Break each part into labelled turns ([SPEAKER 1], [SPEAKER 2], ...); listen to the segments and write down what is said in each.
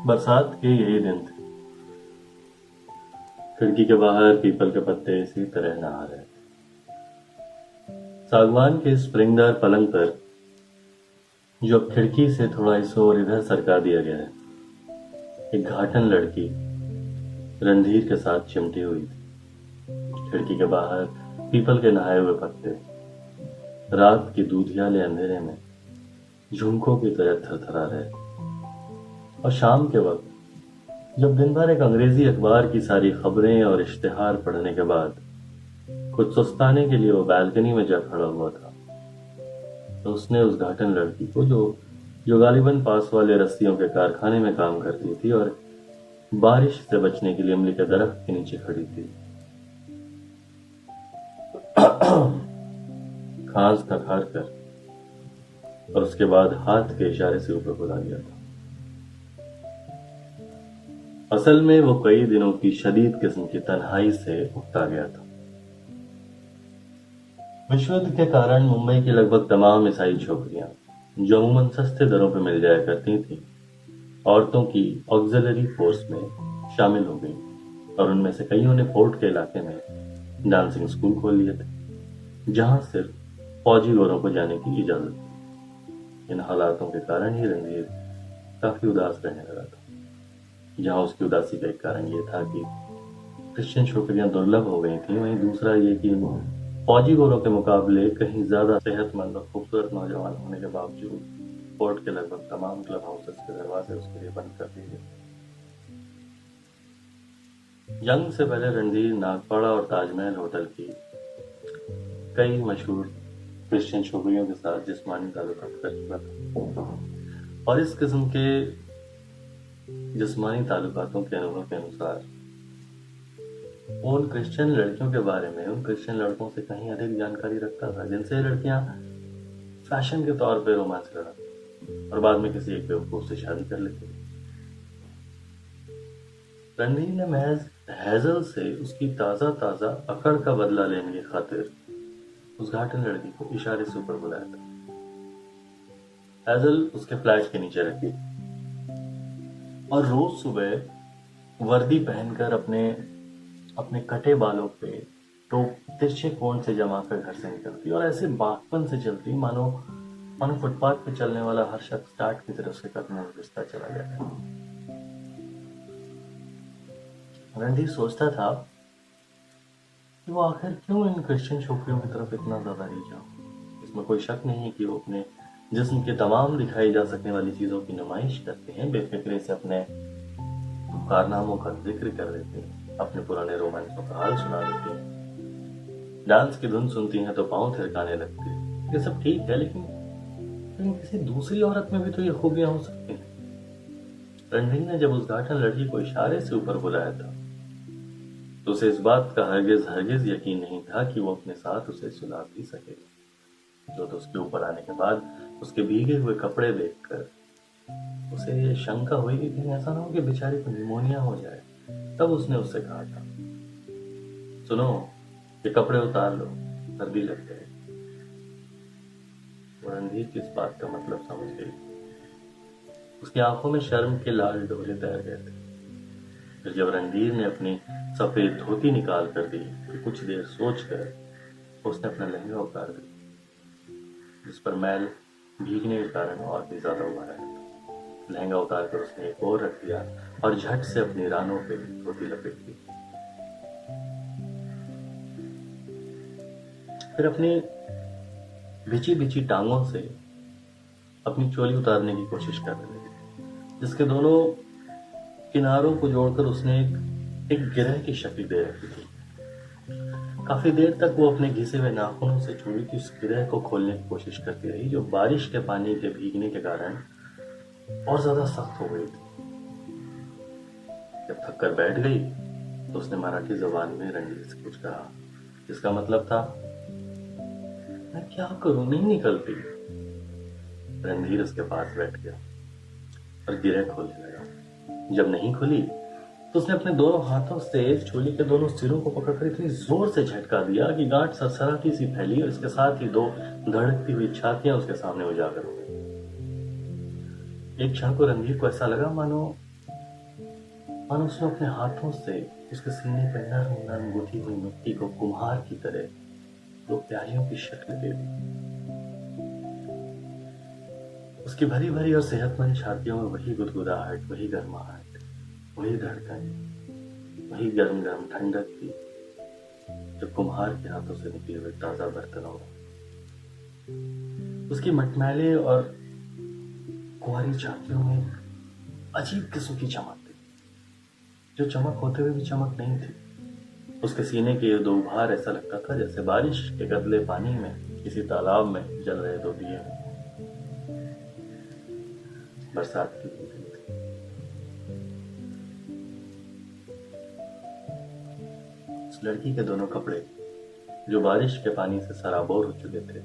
[SPEAKER 1] बरसात के यही दिन थे। खिड़की के बाहर पीपल के पत्ते इसी तरह नहा रहे थे। सागवान के स्प्रिंगदार पलंग पर जो अब खिड़की से थोड़ा इस ओर इधर सरका दिया गया है, एक घाटन लड़की रणधीर के साथ चिमटी हुई थी। खिड़की के बाहर पीपल के नहाए हुए पत्ते रात के दूधियाले अंधेरे में झुमकों की तरह थरथरा रहे। और शाम के वक्त जब दिन भर एक अंग्रेजी अखबार की सारी खबरें और इश्तिहार पढ़ने के बाद कुछ सुस्ताने के लिए वो बालकनी में जा खड़ा हुआ था, तो उसने उस घाटन लड़की को जो गालिबन पास वाले रस्सियों के कारखाने में काम करती थी और बारिश से बचने के लिए इमली के दरख्त के नीचे खड़ी थी, खांस खखार कर और उसके बाद हाथ के इशारे से ऊपर बुला लिया था। असल में वो कई दिनों की शदीद किस्म की तन्हाई से उकता गया था। विश्व युद्ध के कारण मुंबई की लगभग तमाम ईसाई छोकरियां, जो अमूमन सस्ते दरों पर मिल जाया करती थीं, औरतों की ऑक्सिलरी फोर्स में शामिल हो गई और उनमें से कईयों ने फोर्ट के इलाके में डांसिंग स्कूल खोल लिए थे, जहां सिर्फ फौजी गोरों को जाने की इजाजत थी। इन हालातों के कारण ही रणधीर काफी उदास रहने लगा था। जहां उसकी उदासी का एक कारण यह था कि क्रिश्चियन छोकरियां दुर्लभ हो गई थी, वहीं दूसरा ये कि फौजी गोरों के मुकाबले कहीं ज्यादा सेहतमंद और खूबसूरत नौजवान होने के बावजूद फोर्ट के लगभग तमाम क्लब हाउसेस के दरवाजे उसके लिए बंद कर दिए गए। जंग से पहले रणधीर नागपाड़ा और ताजमहल होटल की कई मशहूर क्रिश्चियन छोकरियों के साथ जिस्मानी ताल्लुकात कर चुका था और इस किस्म के जिस्मानी ताल्लुकातों के अनुभव के अनुसार वो उन क्रिश्चियन लड़कियों के बारे में उन क्रिश्चियन लड़कों से कहीं अधिक जानकारी रखता था, जिनसे लड़कियां फैशन के तौर पे रोमांस लड़ा और बाद में किसी एक बेवकूफ से शादी कर लेती। रणधीर ने महज हैजल से उसकी ताजा ताजा अकड़ का बदला लेने की खातिर उस घाटन लड़की को इशारे से ऊपर बुलाया था। हैजल उसके फ्लैट के नीचे रखी और रोज सुबह वर्दी पहनकर अपने कटे बालों पे टोप तिरछे कोण से जमा कर घर से निकलती और ऐसे बागपन से चलती मानो फुटपाथ पे चलने वाला हर शख्स स्टार्ट की तरफ से कदमों में घुसता चला गया। रणधीर सोचता था कि वो आखिर क्यों इन क्रिश्चियन छोकरियों की तरफ इतना ज्यादा रीझा। इसमें कोई शक नहीं कि वो अपने जिस्म के तमाम दिखाई जा सकने वाली चीजों की नुमाइश करते हैं, बेफिक्रे से अपने कारनामों का जिक्र कर देते हैं, अपने पुराने रोमांसों का हाल सुना देते हैं, डांस की धुन सुनती हैं तो पांव थिरकाने लगती है। ये सब ठीक है, लेकिन किसी दूसरी औरत में भी तो ये खूबियां हो सकती हैं। रणधीर ने जब उस घाटन लड़की को इशारे से ऊपर बुलाया था तो उसे इस बात का हरगिज यकीन नहीं था कि वो अपने साथ उसे सुला भी सकेगा। जो तो उसके ऊपर आने के बाद उसके भीगे हुए कपड़े देखकर उसे ये शंका हुई कि कहीं ऐसा ना हो कि बेचारी को निमोनिया हो जाए। तब उसने उससे कहा था, सुनो, ये कपड़े उतार लो, सर्दी लग जाए। रणधीर की इस बात का मतलब समझ गई। उसकी आंखों में शर्म के लाल डोले तैर गए थे। फिर जब रणधीर ने अपनी सफेद धोती निकाल कर दी तो कुछ देर सोचकर उसने अपना लहंगा उतार दिया, जिस पर मैल भीगने के कारण और भी ज्यादा उभर आया था। लहंगा उतार कर उसने एक और रख दिया और झट से अपनी रानों पे धोती लपेट दी। फिर अपनी भिची भिची टांगों से अपनी चोली उतारने की कोशिश करने लगी, जिसके दोनों किनारों को जोड़कर उसने एक गिरह की शक्ल दे रखी थी। काफी देर तक वो अपने घिसे हुए नाखूनों से चोली की उस गिरह को खोलने की कोशिश करती रही, जो बारिश के पानी के भीगने के कारण और ज्यादा सख्त हो गई थी। जब थक कर बैठ गई तो उसने मराठी जबान में रणधीर से कुछ कहा, जिसका मतलब था, मैं क्या करूं, नहीं निकलती। रणधीर उसके पास बैठ गया और गिरह खोलने लगा। जब नहीं खुली तो उसने अपने दोनों हाथों से चोली के दोनों सिरों को पकड़कर इतनी जोर से झटका दिया कि गांठ सरसराती सी फैली और इसके साथ ही दो धड़कती हुई छातियां उसके सामने उजागर हो गई। एक क्षण को रणधीर को ऐसा लगा मानो और उसने अपने हाथों से उसके सीने पर नरम नरम गुथी हुई मिट्टी को कुम्हार की तरह दो प्यालियों की शक्ल दे दी। उसकी भरी भरी और सेहतमंद छातियों में वही गुदगुदाहट, वही गर्माहट, वही धड़कन, वही गर्म गर्म ठंडक थी जो कुम्हार के हाथों से निकले हुए ताजा बर्तनों में। उसकी मटमैले और कुंवारी छातियों में अजीब किस्म की चमक थी, जो चमक होते हुए भी चमक नहीं थी। उसके सीने के ये दो उभार ऐसा लगता था जैसे बारिश के गदले पानी में किसी तालाब में जल रहे दो दिए हैं। बरसात की दिन थी। उस लड़की के दोनों कपड़े, जो बारिश के पानी से सराबोर हो चुके थे,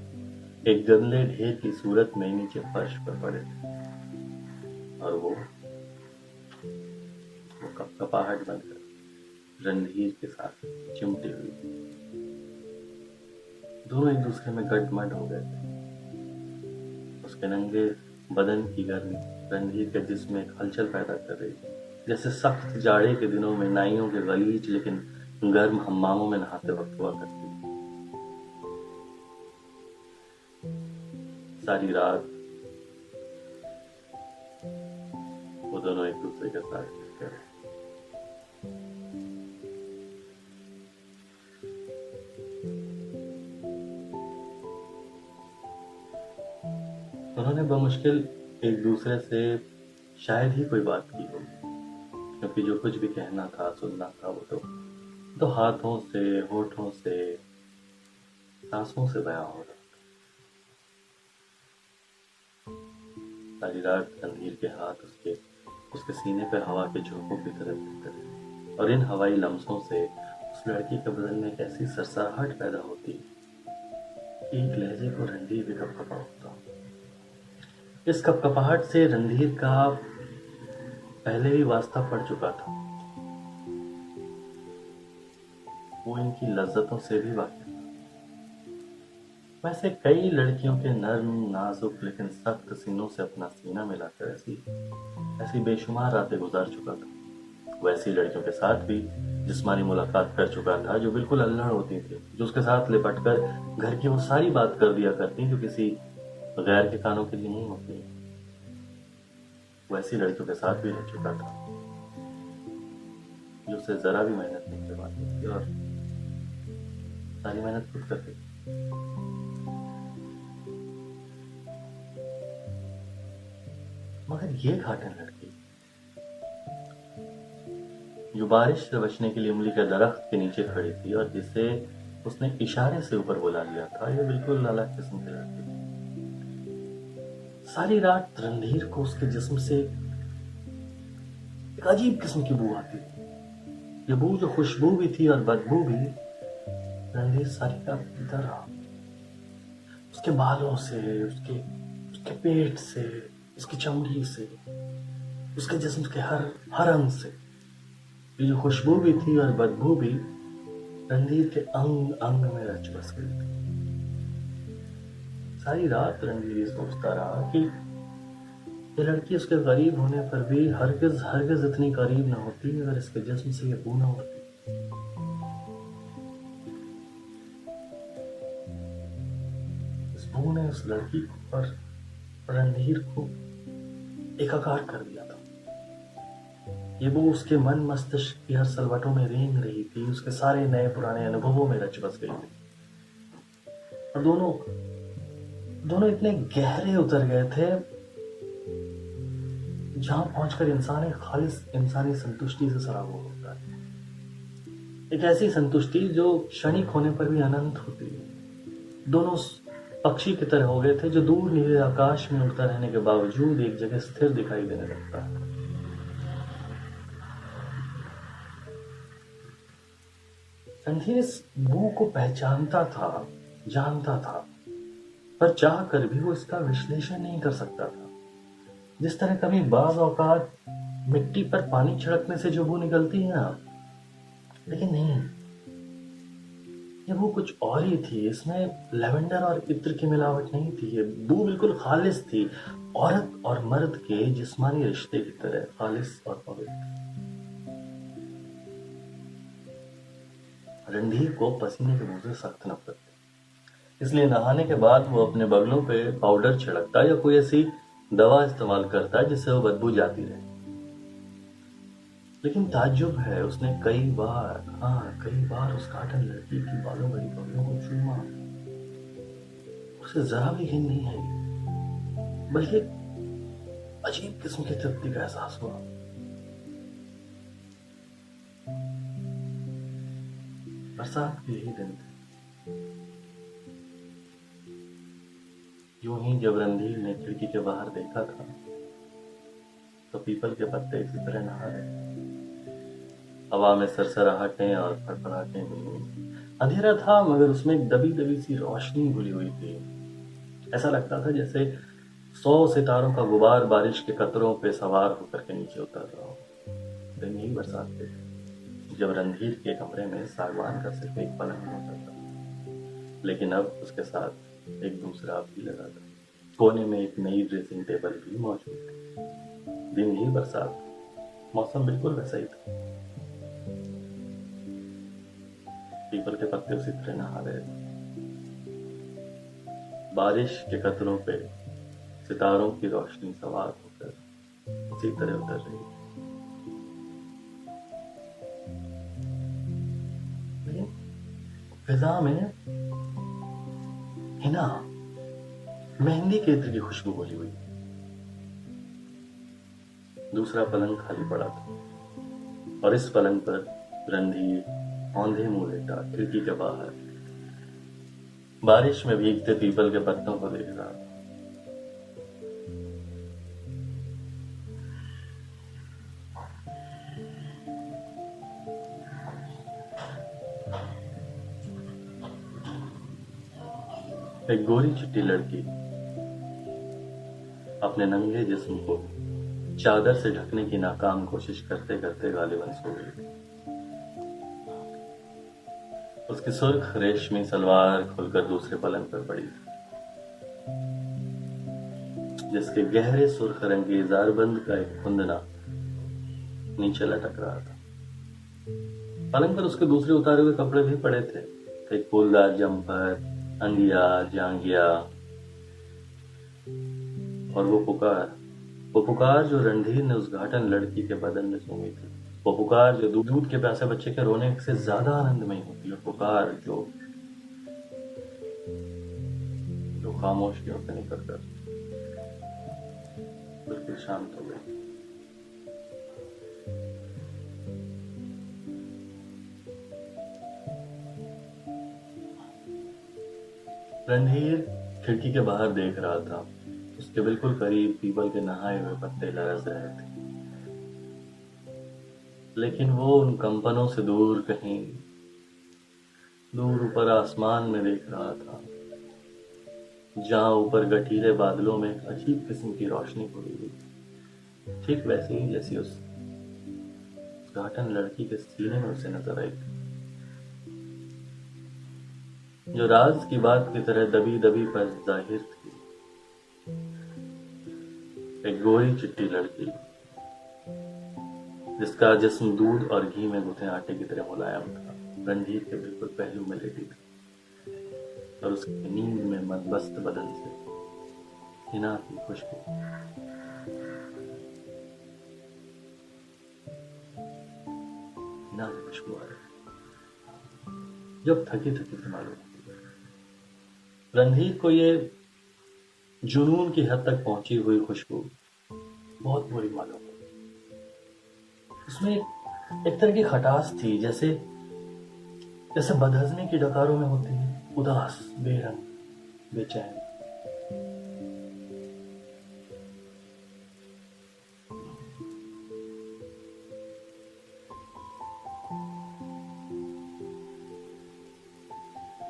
[SPEAKER 1] एक गंदे ढेर की सूरत में नीचे फर्श पर पड़े थे, और वो कपकपाहट बनकर रणधीर के साथ चिमटी हुई थी। दोनों एक दूसरे में गडमड हो गए थे। उसके नंगे बदन की गर्मी रणधीर के जिस्म में एक हलचल पैदा कर रही थी, जैसे सख्त जाड़े के दिनों में नाइयों के गलीज लेकिन गर्म हम्मामों में नहाते वक्त हुआ करती थी। सारी रात वो दोनों एक दूसरे के साथ चिपके रहे। उन्होंने बमुश्किल एक दूसरे से शायद ही कोई बात की होगी, क्योंकि जो कुछ भी कहना था, सुनना था, वो तो हाथों से, होठों से, सांसों से बयां हो रहा था। सारी रात रणधीर के हाथ उसके सीने पर हवा के झोंकों की तरह गिरते रहे, और इन हवाई लम्हों से उस लड़की के बदन में एक ऐसी सरसराहट पैदा होती कि एक लहजे को रणधीर भी कपकपा उठता। इस कपकपाहट से रणधीर का पहले ही वास्ता पड़ चुका था। वो इनकी लज्जतों से भी वाकिफ था। वैसे कई लड़कियों के नर्म, नाजुक लेकिन सख्त सीनों से अपना सीना मिलाकर ऐसी बेशुमार रातें गुजार चुका था। वैसी लड़कियों के साथ भी जिस्मानी मुलाकात कर चुका था जो बिल्कुल अल्हड़ होती थी, जो उसके साथ लिपट कर घर की वो सारी बात कर दिया करती जो किसी गैर के कानों के लिए नहीं होती। वैसी लड़कियों के साथ भी रह चुका था जो उसे जरा भी मेहनत नहीं करवाती थी और सारी मेहनत खुद करती थी। मगर ये घाटन लड़की जो बारिश से बचने के लिए इमली के दरख्त के नीचे खड़ी थी और जिसे उसने इशारे से ऊपर बुला लिया था, ये बिल्कुल अलग किस्म की लड़की थी। सारी रात रणधीर को उसके जिस्म से एक अजीब किस्म की बू आती थी। ये बू जो खुशबू भी थी और बदबू भी, रणधीर सारी रात पीता रहा। उसके बालों से, उसके पेट से, उसकी चमड़ी से, उसके जिस्म के हर अंग से ये जो खुशबू भी थी और बदबू भी रणधीर के अंग अंग में रच बस गई थी। सारी रात रणधीर सोचता रहा कि ये लड़की उसके करीब होने पर भी हरगिज इतनी करीब न होती अगर इसके जिस्म से ये बू न उड़ती। इस बू ने उस लड़की को और रणधीर को एकाकार कर दिया था। ये वो उसके मन मस्तिष्क की हर सलवटों में रेंग रही थी, उसके सारे नए पुराने अनुभवों में रच बस गई थी। और दोनों इतने गहरे उतर गए थे जहां पहुंचकर इंसान एक खालिस इंसानी संतुष्टि से सराबोर होता है। एक ऐसी संतुष्टि जो क्षणिक होने पर भी अनंत होती है। दोनों पक्षी की तरह हो गए थे जो दूर नीले आकाश में उड़ता रहने के बावजूद एक जगह स्थिर दिखाई देने लगता है। रणधीर इस बू को पहचानता था, जानता था, पर चाह कर भी वो इसका विश्लेषण नहीं कर सकता था। जिस तरह कभी बाज औकात मिट्टी पर पानी छिड़कने से जो बू निकलती है ना, लेकिन नहीं, ये वो कुछ और ही थी। इसमें लेवेंडर और इत्र की मिलावट नहीं थी। ये बू बिल्कुल खालिस थी, औरत और मर्द के जिस्मानी रिश्ते की तरह खालिस और पवित्र। रणधीर को पसीने के मुंह से सख्त नफरत थी, इसलिए नहाने के बाद वो अपने बगलों पे पाउडर छिड़कता या कोई ऐसी दवा इस्तेमाल करता जिससे वो बदबू जाती रहे। लेकिन ताज्जुब है, उसने कई बार उस काटन लड़की की बालों भरी पगड़ियों को चूमा। उसे जरा भी घिन नहीं आई, बल्कि अजीब किस्म की तृप्ति का एहसास हुआ। बरसात के यही दिन थे। यूं ही जब रणधीर ने खिड़की के बाहर देखा था तो पीपल के पत्ते इसी तरह नहा रहे। हवा में सरसराहटें और फड़फड़ाहटें हुई हुई। अंधेरा था मगर उसमें एक दबी दबी सी रोशनी घुली हुई थी। ऐसा लगता था जैसे 100 सितारों का गुबार बारिश के कतरों पे सवार होकर के नीचे उतर रहा हो। दिन यही बरसात के थे जब रणधीर के कमरे में सागवान का सिर्फ एक पलंग होता था, लेकिन अब उसके साथ एक दूसरा भी लगा था। कोने में एक नई ड्रेसिंग टेबल भी मौजूद थी। दिन यही बरसात, मौसम बिल्कुल वैसा ही था। पीपल के पत्ते उसी तरह नहा रहे थे। बारिश के कतरों पे सितारों की रोशनी सवार होकर उसी तरह उतर रही थी। लेकिन फिजा में हिना मेहंदी के इत्र की खुशबू घुली हुई। दूसरा पलंग खाली पड़ा था और इस पलंग पर रणधीर औंधे मुंह लेटा खिड़की के बाहर बारिश में भीगते पीपल के पत्तों को देख रहा था। एक गोरी चिट्टी लड़की अपने नंगे जिस्म को चादर से ढकने की नाकाम कोशिश करते करते गालिबन सो गई। उसकी सुर्ख रेशमी सलवार खुलकर दूसरे पलंग पर पड़ी, जिसके गहरे सुर्ख रंग की जारबंद का एक कुंदना नीचे लटक रहा था। पलंग पर उसके दूसरे उतारे हुए कपड़े भी पड़े थे, एक फूलदार जम्पर, अंगिया, जांगिया और वो पुकार जो रणधीर ने उस घाटन लड़की के बदन में सूंघी थी। वो पुकार जो दूध के प्यासे बच्चे के रोने से ज्यादा आनंदमय होती है। पुकार जो खामोशियों से निकल कर बिल्कुल शांत हो गई। रणधीर खिड़की के बाहर देख रहा था। उसके बिल्कुल करीब पीपल के नहाए हुए पत्ते लरस रहे थे, लेकिन वो उन कंपनों से दूर कहीं दूर ऊपर आसमान में देख रहा था, जहां ऊपर गठीले बादलों में एक अजीब किस्म की रोशनी पड़ी हुई, ठीक वैसे ही जैसी उस घाटन लड़की के सीने में उसे नजर आई थी, जो राज की बात की तरह दबी दबी पर जाहिर थी। एक गोरी चिट्टी लड़की जिसका जिस्म दूध और घी में गुथे आटे की तरह मुलायम था, रणधीर के बिल्कुल पहलू में लेटी थी और उसकी नींद में मदमस्त बदन से हिना की खुशबू आ रही, जब थकी थकी से मालूम। रणधीर को ये जुनून की हद तक पहुंची हुई खुशबू बहुत बुरी मालूम हुई। उसमें एक तरह की खटास थी, जैसे बदहजमी की डकारों में होती है, उदास, बेरंग, बेचैन।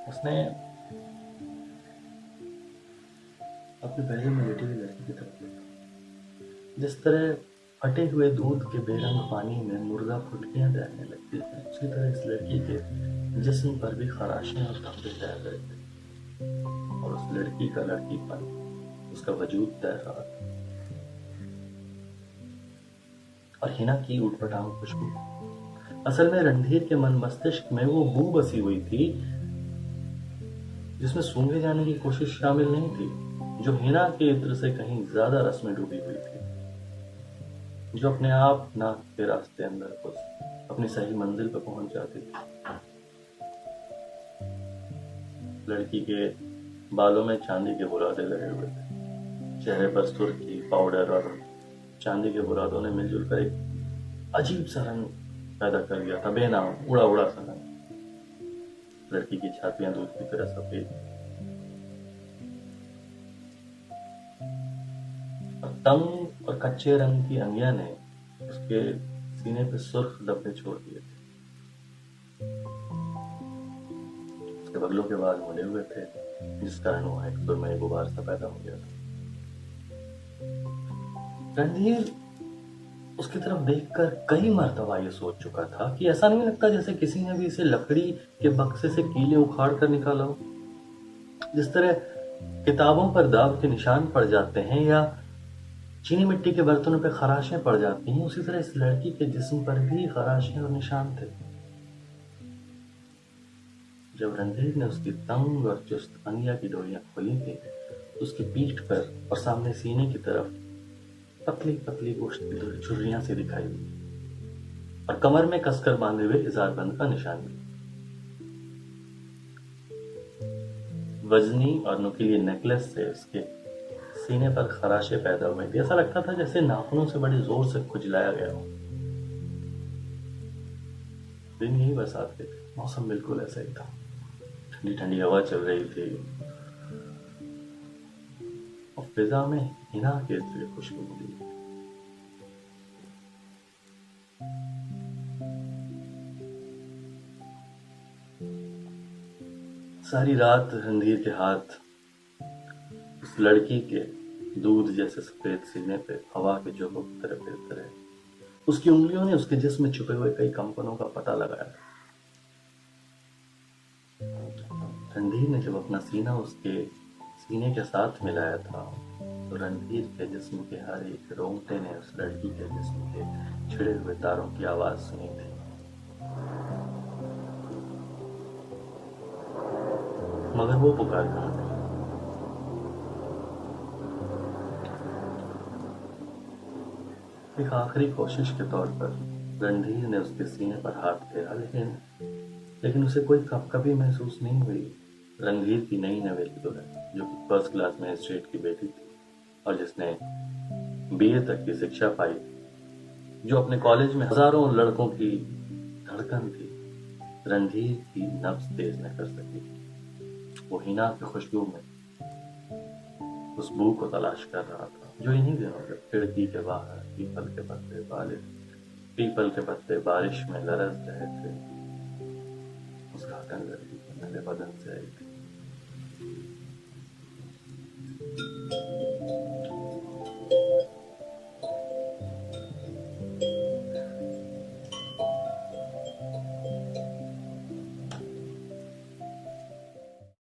[SPEAKER 1] उसने अपने पहले में लेटी हुई लड़की की तरफ देखा। जिस तरह फटे हुए दूध के बेरंग पानी में मुर्गा फुटकियां तैरने लगती हैं, उसी तरह इस लड़की के जिस्म पर भी खराशें और धब्बे तैर रहे थे और उस लड़की का लड़कीपन, उसका वजूद तैर रहा था। और हिना की उठपटांग खुशबू असल में रणधीर के मन मस्तिष्क में वो बू बसी हुई थी जिसमें सूंघे जाने की कोशिश शामिल नहीं थी, जो हिना के इत्र से कहीं ज्यादा रस में डूबी हुई थी, जो अपने आप नाक के रास्ते अंदर घुस अपनी सही मंजिल पर पहुंच जाती थी। लड़की के बालों में चांदी के बुरादे लगे हुए थे, चेहरे पर सुर्खी, पाउडर और चांदी के बुरादों ने मिलजुल कर एक अजीब सा रंग पैदा कर दिया था, बेनाम उड़ा उड़ा सा रंग। लड़की की छातियां दूध की तरह सफेद और तंग और कच्चे रंग की अंगिया ने उसके सीने पे सुर्ख धब्बे छोड़ दिए थे। उसके बगलों के बाल मुड़े हुए थे, जिस कारण वहां एक सुरमई गुबार सा पैदा हो गया था। रणधीर उसकी तरफ देखकर कई मर्तबा ये सोच चुका था कि ऐसा नहीं लगता जैसे किसी ने भी इसे लकड़ी के बक्से से कीले उखाड़ कर निकाला हो। जिस तरह किताबों पर दाग के निशान पड़ जाते हैं या चीनी मिट्टी के बर्तनों पर खराशें पड़ जाती हैं, उसी तरह इस लड़की के जिस्म पर भी खराशें और निशान थे। जब रणधीर ने उसकी तंग और चुस्त अंगिया की डोरियां खोली थी, तो उसकी पीठ पर और सामने सीने की तरफ पतली पतली गोश्त की झुर्रियां सी दिखाई दी और कमर में कसकर बांधे हुए इजारबंद का निशान भी। वजनी और नुकीली नेकलेस से उसके सीने पर खराशे पैदा हुए थे। ऐसा लगता था जैसे नाखूनों से बड़े जोर से खुजलाया गया हो। दिन यही बरसात के थे, मौसम बिल्कुल ऐसा ही था। ठंडी ठंडी हवा चल रही थी और फिजा में हिना के इत्र की खुशबू मिली। सारी रात रणधीर के हाथ उस लड़की के दूध जैसे सफेद सीने पे हवा के झोंकों की तरह फिरते रहे। उसकी उंगलियों ने उसके जिस्म में छुपे हुए कई कंपनों का पता लगाया। रणधीर ने जब अपना सीना उसके सीने के साथ मिलाया था, तो रणधीर के जिस्म के हर एक रोंगटे ने उस लड़की के जिस्म के छिड़े हुए तारों की आवाज सुनी थी। मगर वो पुकार कहां थी? एक आखिरी कोशिश के तौर पर रणधीर ने उसके सीने पर हाथ फेरा, लेकिन उसे कोई कभी महसूस नहीं हुई। रणधीर की नई नवेली दुल्हन, जो कि फर्स्ट क्लास मैजिस्ट्रेट की बेटी थी और जिसने बीए तक की शिक्षा पाई, जो अपने कॉलेज में हजारों लड़कों की धड़कन थी, रणधीर की नब्ज तेज न कर सकी। वो हिना की खुशबू में उस बू को तलाश कर रहा था, जो इन्हीं दिनों जब खिड़की के बाहर पीपल के पत्ते बारिश में लरस रहे थे, उस घाटन लड़की के नले बदन से आई थी।